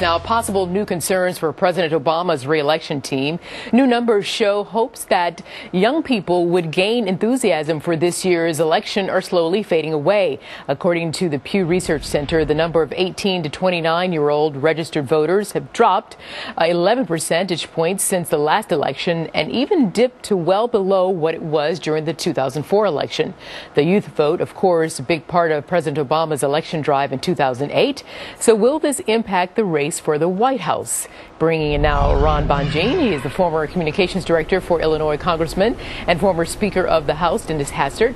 Now, possible new concerns for President Obama's re-election team. New numbers show hopes that young people would gain enthusiasm for this year's election are slowly fading away. According to the Pew Research Center, the number of 18 to 29-year-old registered voters have dropped 11 percentage points since the last election and even dipped to well below what it was during the 2004 election. The youth vote, of course, a big part of President Obama's election drive in 2008. So will this impact the race for the White House? Bringing in now Ron Bonjean. He is the former communications director for Illinois Congressman and former Speaker of the House, Dennis Hastert.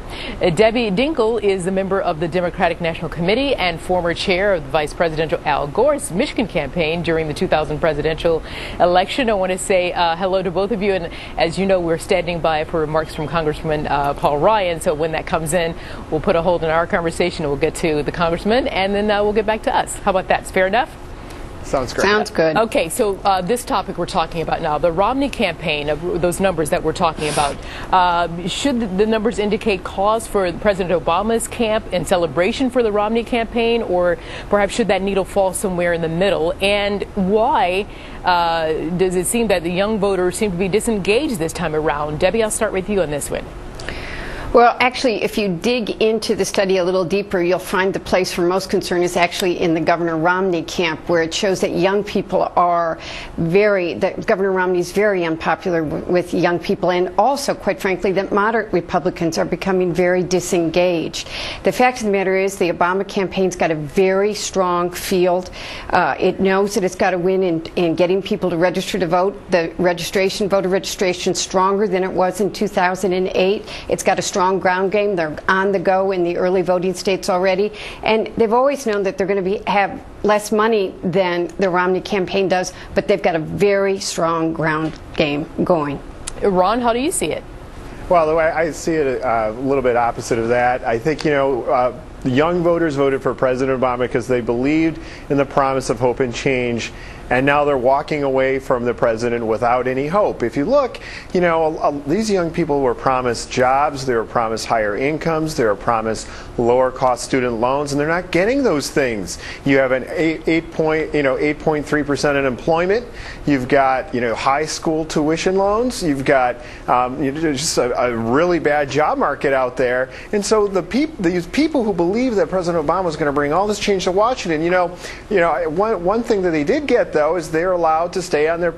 Debbie Dinkle is a member of the Democratic National Committee and former chair of the Vice Presidential Al Gore's Michigan campaign during the 2000 presidential election. I want to say hello to both of you. And as you know, we're standing by for remarks from Congressman Paul Ryan. So when that comes in, we'll put a hold on our conversation and we'll get to the congressman and then we'll get back to us. How about that? It's fair enough? Sounds great. Sounds good. Okay, so this topic we're talking about now, the Romney campaign, of those numbers that we're talking about, should the numbers indicate cause for President Obama's camp and celebration for the Romney campaign, or perhaps should that needle fall somewhere in the middle? And why does it seem that the young voters seem to be disengaged this time around? Debbie, I'll start with you on this one. Well, actually, if you dig into the study a little deeper, you'll find the place for most concern is actually in the Governor Romney camp, where it shows that young people are that Governor Romney is very unpopular with young people, and also, quite frankly, that moderate Republicans are becoming very disengaged. The fact of the matter is the Obama campaign's got a very strong field. It knows that it's got to win in getting people to register to vote. The voter registration, stronger than it was in 2008. It's got a strong ground game. They're on the go in the early voting states already, and they've always known that they're going to have less money than the Romney campaign does, but they've got a very strong ground game going. Ron, how do you see it? Well, the way I see it, a little bit opposite of that. I think, the young voters voted for President Obama because they believed in the promise of hope and change, and now they're walking away from the president without any hope. If you look, these young people were promised jobs, they were promised higher incomes, they were promised lower cost student loans, and they're not getting those things. You have an 8.3% unemployment. You've got high school tuition loans. You've got just a really bad job market out there. And so these people who believe that President Obama was going to bring all this change to Washington, one thing that they did get, though, is they're allowed to stay on their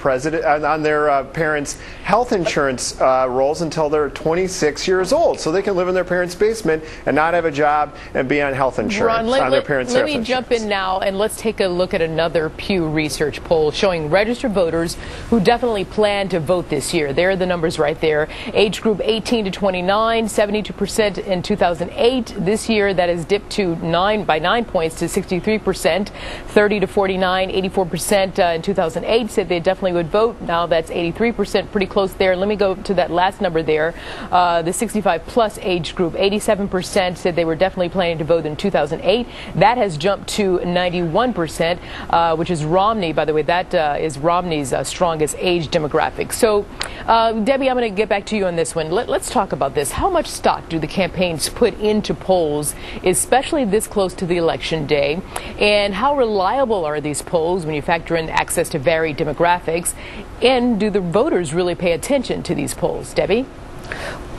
parents' health insurance rolls until they're 26 years old, so they can live in their parents' basement and not have a job and be on health insurance. Ron, let me jump in now and let's take a look at another Pew Research poll showing registered voters who definitely plan to vote this year. There are the numbers right there. Age group 18 to 29, 72% in 2008. This year, that has dipped to 9 points to 63%. 30 to 49, 84%. In 2008 said they definitely would vote. Now that's 83%, pretty close there. Let me go to that last number there. The 65 plus age group, 87% said they were definitely planning to vote in 2008. That has jumped to 91%, which is Romney, by the way. That is Romney's strongest age demographic. So, Debbie, I'm going to get back to you on this one. Let's talk about this. How much stock do the campaigns put into polls, especially this close to the election day? And how reliable are these polls when you factor in access to varied demographics? And do the voters really pay attention to these polls? Debbie?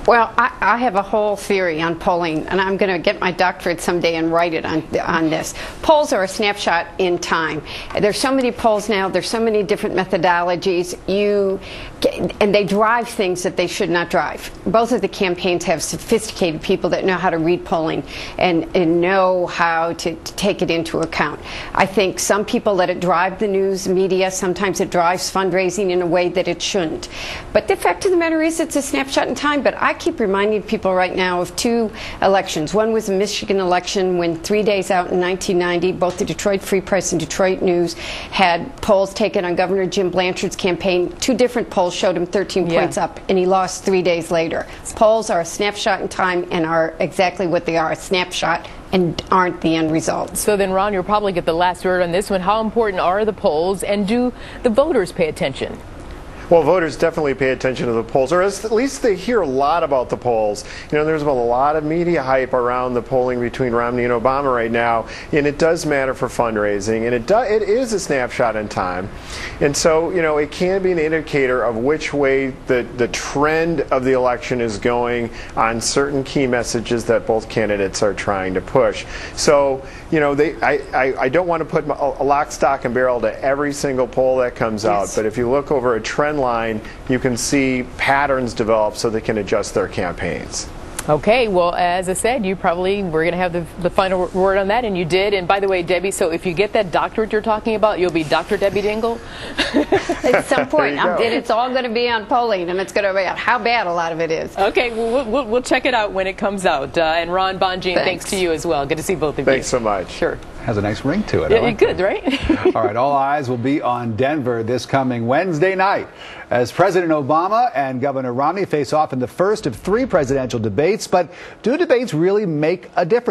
Well, I have a whole theory on polling, and I'm going to get my doctorate someday and write it on this. Polls are a snapshot in time. There's so many polls now. There's so many different methodologies. And they drive things that they should not drive. Both of the campaigns have sophisticated people that know how to read polling and know how to take it into account. I think some people let it drive the news media. Sometimes it drives fundraising in a way that it shouldn't. But the fact of the matter is it's a snapshot in time. But I keep reminding people right now of two elections. One was the Michigan election when 3 days out in 1990, both the Detroit Free Press and Detroit News had polls taken on Governor Jim Blanchard's campaign. Two different polls showed him 13 points up, and he lost 3 days later. Polls are a snapshot in time and are exactly what they are, a snapshot, and aren't the end result. So then, Ron, you'll probably get the last word on this one. How important are the polls, and do the voters pay attention? Well, voters definitely pay attention to the polls, or at least they hear a lot about the polls. You know, there's been a lot of media hype around the polling between Romney and Obama right now, and it does matter for fundraising, and it is a snapshot in time. And so, you know, it can be an indicator of which way the trend of the election is going on certain key messages that both candidates are trying to push. So, you know, I don't want to put a lock, stock, and barrel to every single poll that comes out, but if you look over a trend line, you can see patterns develop so they can adjust their campaigns. Okay, well, as I said, you probably were going to have the final word on that, and you did. And by the way, Debbie, so if you get that doctorate you're talking about, you'll be Dr. Debbie Dingle? At some point. It's all going to be on polling, and it's going to be on how bad a lot of it is. Okay, well, we'll check it out when it comes out. And Ron Bonjean, thanks to you as well. Good to see both of you. Thanks so much. Sure. Has a nice ring to it. Yeah, good, right? All right, all eyes will be on Denver this coming Wednesday night as President Obama and Governor Romney face off in the first of 3 presidential debates. But do debates really make a difference?